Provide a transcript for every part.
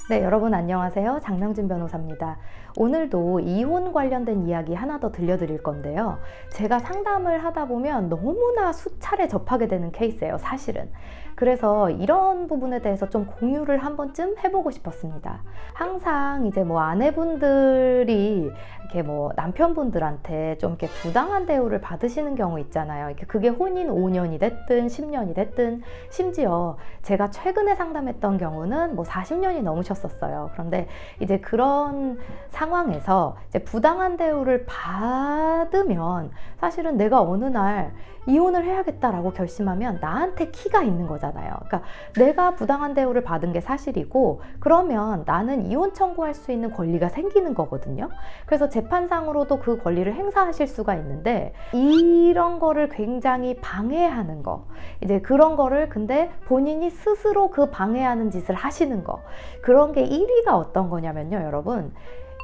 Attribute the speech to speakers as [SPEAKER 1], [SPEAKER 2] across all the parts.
[SPEAKER 1] 네, 여러분 안녕하세요. 장명진 변호사입니다. 오늘도 이혼 관련된 이야기 하나 더 들려드릴 건데요. 제가 상담을 하다 보면 너무나 수차례 접하게 되는 케이스예요, 사실은. 그래서 이런 부분에 대해서 좀 공유를 한 번쯤 해보고 싶었습니다. 항상 이제 아내분들이 이렇게 남편분들한테 좀 이렇게 부당한 대우를 받으시는 경우 있잖아요. 그게 혼인 5년이 됐든 10년이 됐든 심지어 제가 최근에 상담했던 경우는 40년이 넘으셨었어요. 그런데 이제 그런 상황에서 이제 부당한 대우를 받으면 사실은 내가 어느 날 이혼을 해야겠다라고 결심하면 나한테 키가 있는 거잖아요. 그러니까 내가 부당한 대우를 받은 게 사실이고 그러면 나는 이혼 청구할 수 있는 권리가 생기는 거거든요. 그래서 재판상으로도 그 권리를 행사하실 수가 있는데 이런 거를 굉장히 방해하는 거, 이제 그런 거를 근데 본인이 스스로 그 방해하는 짓을 하시는 거, 그런 게 1위가 어떤 거냐면요, 여러분,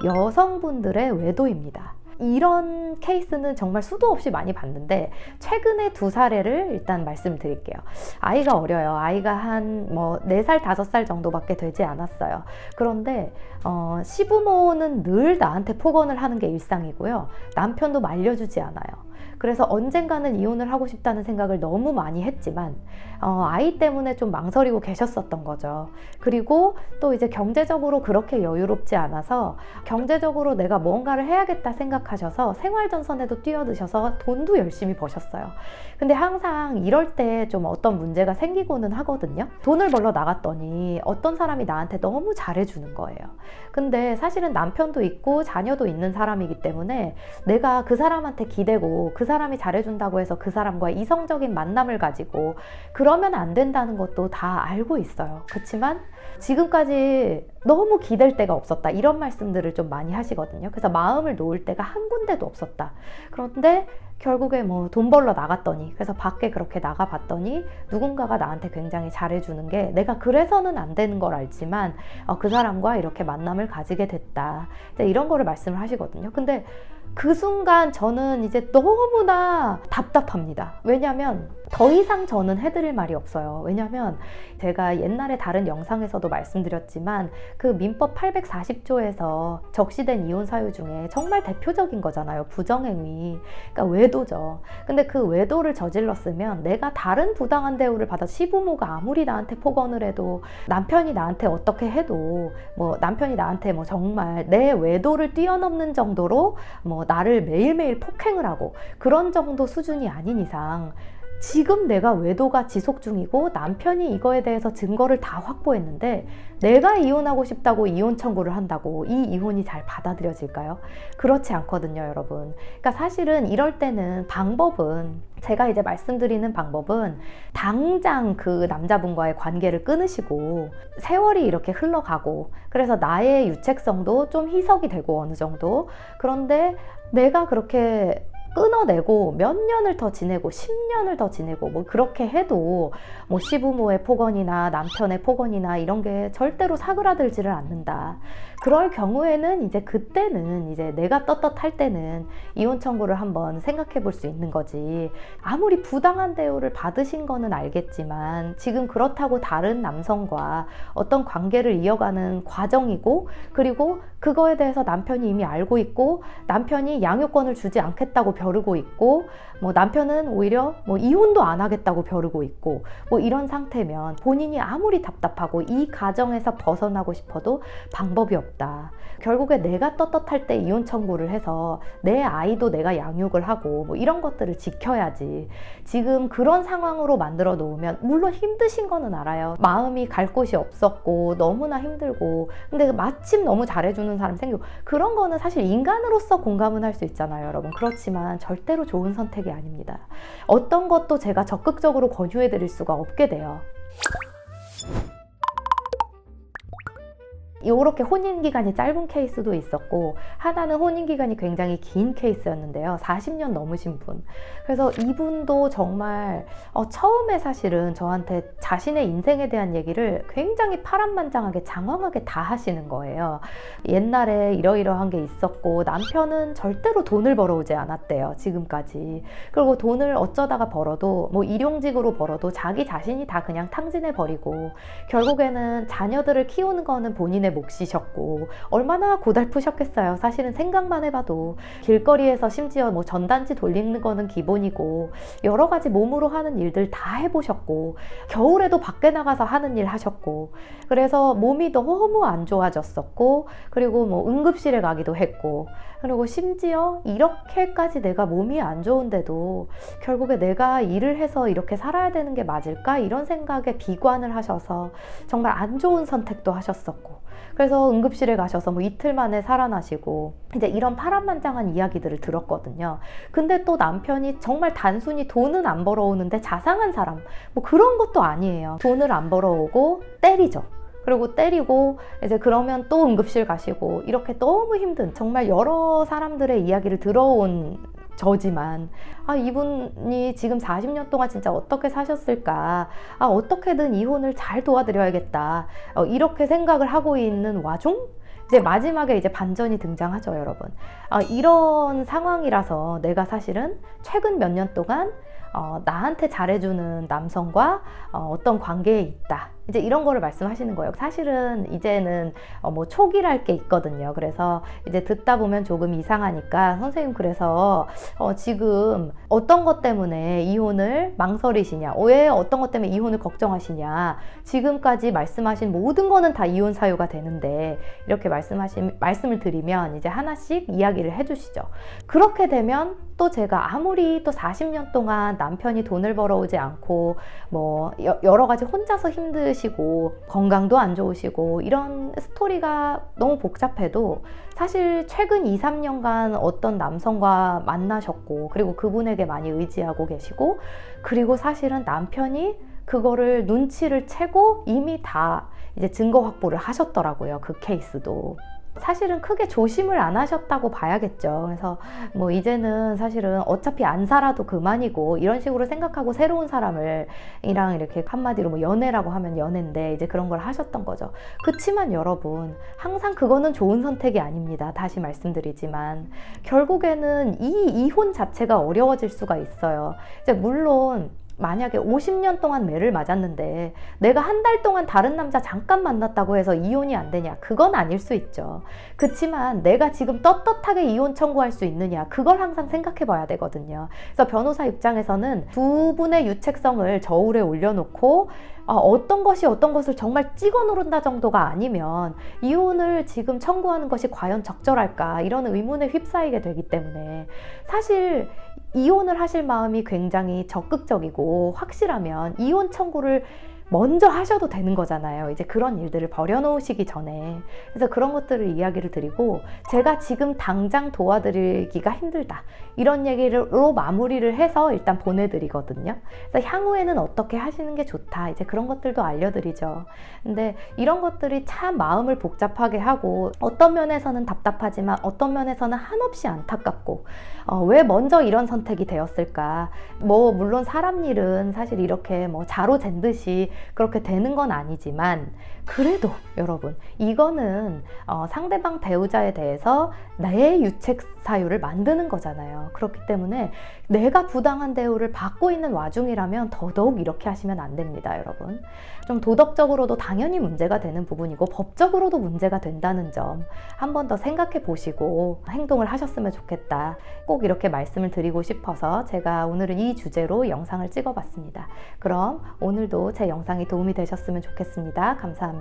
[SPEAKER 1] 여성분들의 외도입니다. 이런 케이스는 정말 수도 없이 많이 봤는데 최근에 2사례를 일단 말씀드릴게요. 아이가 어려요. 아이가 한 4살, 5살 정도밖에 되지 않았어요. 그런데 시부모는 늘 나한테 폭언을 하는 게 일상이고요. 남편도 말려주지 않아요. 그래서 언젠가는 이혼을 하고 싶다는 생각을 너무 많이 했지만 아이 때문에 좀 망설이고 계셨었던 거죠. 그리고 또 이제 경제적으로 그렇게 여유롭지 않아서 경제적으로 내가 뭔가를 해야겠다 생각하셔서 생활전선에도 뛰어드셔서 돈도 열심히 버셨어요. 근데 항상 이럴 때 좀 어떤 문제가 생기고는 하거든요. 돈을 벌러 나갔더니 어떤 사람이 나한테 너무 잘해주는 거예요. 근데 사실은 남편도 있고 자녀도 있는 사람이기 때문에 내가 그 사람한테 기대고 그 사람이 잘해준다고 해서 그 사람과 이성적인 만남을 가지고 그러면 안 된다는 것도 다 알고 있어요. 그렇지만 지금까지 너무 기댈 데가 없었다, 이런 말씀들을 좀 많이 하시거든요. 그래서 마음을 놓을 데가 한 군데도 없었다. 그런데 결국에 돈 벌러 나갔더니, 그래서 밖에 그렇게 나가봤더니 누군가가 나한테 굉장히 잘해주는 게, 내가 그래서는 안 되는 걸 알지만 그 사람과 이렇게 만남을 가지게 됐다, 이런 거를 말씀을 하시거든요. 근데 그 순간 저는 이제 너무나 답답합니다. 왜냐면 더 이상 저는 해드릴 말이 없어요. 왜냐면 제가 옛날에 다른 영상에서도 말씀드렸지만 그 민법 840조에서 적시된 이혼 사유 중에 정말 대표적인 거잖아요. 부정행위. 그러니까 외도죠. 근데 그 외도를 저질렀으면 내가 다른 부당한 대우를 받아, 시부모가 아무리 나한테 폭언을 해도, 남편이 나한테 어떻게 해도, 남편이 나한테 정말 내 외도를 뛰어넘는 정도로 나를 매일매일 폭행을 하고 그런 정도 수준이 아닌 이상, 지금 내가 외도가 지속 중이고 남편이 이거에 대해서 증거를 다 확보했는데 내가 이혼하고 싶다고 이혼 청구를 한다고 이 이혼이 잘 받아들여질까요? 그렇지 않거든요, 여러분. 그러니까 사실은 이럴 때는 방법은, 제가 이제 말씀드리는 방법은 당장 그 남자분과의 관계를 끊으시고 세월이 이렇게 흘러가고, 그래서 나의 유책성도 좀 희석이 되고 어느 정도, 그런데 내가 그렇게 끊어내고 몇 년을 더 지내고 10년을 더 지내고 그렇게 해도 시부모의 폭언이나 남편의 폭언이나 이런 게 절대로 사그라들지를 않는다. 그럴 경우에는 이제 그때는 이제 내가 떳떳할 때는 이혼 청구를 한번 생각해 볼 수 있는 거지. 아무리 부당한 대우를 받으신 거는 알겠지만 지금 그렇다고 다른 남성과 어떤 관계를 이어가는 과정이고, 그리고 그거에 대해서 남편이 이미 알고 있고 남편이 양육권을 주지 않겠다고 벼르고 있고, 남편은 오히려 이혼도 안 하겠다고 벼르고 있고, 이런 상태면 본인이 아무리 답답하고 이 가정에서 벗어나고 싶어도 방법이 없다. 결국에 내가 떳떳할 때 이혼 청구를 해서 내 아이도 내가 양육을 하고 이런 것들을 지켜야지. 지금 그런 상황으로 만들어 놓으면, 물론 힘드신 거는 알아요. 마음이 갈 곳이 없었고 너무나 힘들고, 근데 마침 너무 잘해주는 사람 생기고, 그런 거는 사실 인간으로서 공감은 할 수 있잖아요, 여러분. 그렇지만 절대로 좋은 선택이 아닙니다. 어떤 것도 제가 적극적으로 권유해 드릴 수가 없게 돼요. 이렇게 혼인기간이 짧은 케이스도 있었고, 하나는 혼인기간이 굉장히 긴 케이스였는데요. 40년 넘으신 분. 그래서 이분도 정말 처음에 사실은 저한테 자신의 인생에 대한 얘기를 굉장히 파란만장하게 장황하게 다 하시는 거예요. 옛날에 이러이러한 게 있었고 남편은 절대로 돈을 벌어오지 않았대요, 지금까지. 그리고 돈을 어쩌다가 벌어도 일용직으로 벌어도 자기 자신이 다 그냥 탕진해 버리고, 결국에는 자녀들을 키우는 거는 본인의 몫이셨고 얼마나 고달프셨겠어요. 사실은 생각만 해봐도 길거리에서 심지어 뭐 전단지 돌리는 거는 기본이고 여러 가지 몸으로 하는 일들 다 해보셨고 겨울에도 밖에 나가서 하는 일 하셨고 그래서 몸이 너무 안 좋아졌었고 그리고 뭐 응급실에 가기도 했고 그리고 심지어 이렇게까지 내가 몸이 안 좋은데도 결국에 내가 일을 해서 이렇게 살아야 되는 게 맞을까? 이런 생각에 비관을 하셔서 정말 안 좋은 선택도 하셨었고 그래서 응급실에 가셔서 뭐 이틀 만에 살아나시고 이제 이런 파란만장한 이야기들을 들었거든요. 근데 또 남편이 정말 단순히 돈은 안 벌어오는데 자상한 사람 뭐 그런 것도 아니에요. 돈을 안 벌어오고 때리죠. 그리고 때리고 이제 그러면 또 응급실 가시고 이렇게 너무 힘든 정말 여러 사람들의 이야기를 들어온 저지만 이분이 지금 40년 동안 진짜 어떻게 사셨을까 어떻게든 이혼을 잘 도와드려야겠다 이렇게 생각을 하고 있는 와중 이제 마지막에 이제 반전이 등장하죠, 여러분. 이런 상황이라서 내가 사실은 최근 몇 년 동안 나한테 잘해주는 남성과 어떤 관계에 있다. 이제 이런 거를 말씀하시는 거예요. 사실은 이제는 뭐 촉이랄 게 있거든요. 그래서 이제 듣다 보면 조금 이상하니까 선생님 그래서 지금 어떤 것 때문에 이혼을 망설이시냐, 왜 어떤 것 때문에 이혼을 걱정하시냐, 지금까지 말씀하신 모든 거는 다 이혼 사유가 되는데 이렇게 말씀을 드리면 이제 하나씩 이야기를 해주시죠. 그렇게 되면 또 제가 아무리 또 40년 동안 남편이 돈을 벌어오지 않고 뭐 여러 가지 혼자서 힘드시고 건강도 안 좋으시고 이런 스토리가 너무 복잡해도 사실 최근 2, 3년간 어떤 남성과 만나셨고 그리고 그분에게 많이 의지하고 계시고 그리고 사실은 남편이 그거를 눈치를 채고 이미 다 이제 증거 확보를 하셨더라고요. 그 케이스도. 사실은 크게 조심을 안 하셨다고 봐야겠죠. 그래서 뭐 이제는 사실은 어차피 안 살아도 그만이고 이런 식으로 생각하고 새로운 사람을 이랑 이렇게 한마디로 뭐 연애라고 하면 연애인데 이제 그런 걸 하셨던 거죠. 그치만 여러분 항상 그거는 좋은 선택이 아닙니다. 다시 말씀드리지만 결국에는 이 이혼 자체가 어려워질 수가 있어요. 이제 물론 만약에 50년 동안 매를 맞았는데 내가 한 달 동안 다른 남자 잠깐 만났다고 해서 이혼이 안 되냐? 그건 아닐 수 있죠. 그치만 내가 지금 떳떳하게 이혼 청구할 수 있느냐? 그걸 항상 생각해 봐야 되거든요. 그래서 변호사 입장에서는 두 분의 유책성을 저울에 올려놓고 어떤 것을 정말 찍어 누른다 정도가 아니면 이혼을 지금 청구하는 것이 과연 적절할까? 이런 의문에 휩싸이게 되기 때문에 사실 이혼을 하실 마음이 굉장히 적극적이고 확실하면 이혼 청구를 먼저 하셔도 되는 거잖아요. 이제 그런 일들을 버려놓으시기 전에. 그래서 그런 것들을 이야기를 드리고 제가 지금 당장 도와드리기가 힘들다. 이런 얘기로 마무리를 해서 일단 보내드리거든요. 그래서 향후에는 어떻게 하시는 게 좋다. 이제 그런 것들도 알려드리죠. 근데 이런 것들이 참 마음을 복잡하게 하고 어떤 면에서는 답답하지만 어떤 면에서는 한없이 안타깝고 왜 먼저 이런 선택이 되었을까? 뭐 물론 사람 일은 사실 이렇게 뭐 자로 잰 듯이 그렇게 되는 건 아니지만 그래도 여러분 이거는 상대방 배우자에 대해서 내 유책 사유를 만드는 거잖아요. 그렇기 때문에 내가 부당한 대우를 받고 있는 와중이라면 더더욱 이렇게 하시면 안 됩니다, 여러분. 좀 도덕적으로도 당연히 문제가 되는 부분이고 법적으로도 문제가 된다는 점 한 번 더 생각해 보시고 행동을 하셨으면 좋겠다. 꼭 이렇게 말씀을 드리고 싶어서 제가 오늘은 이 주제로 영상을 찍어 봤습니다. 그럼 오늘도 제 영상이 도움이 되셨으면 좋겠습니다. 감사합니다.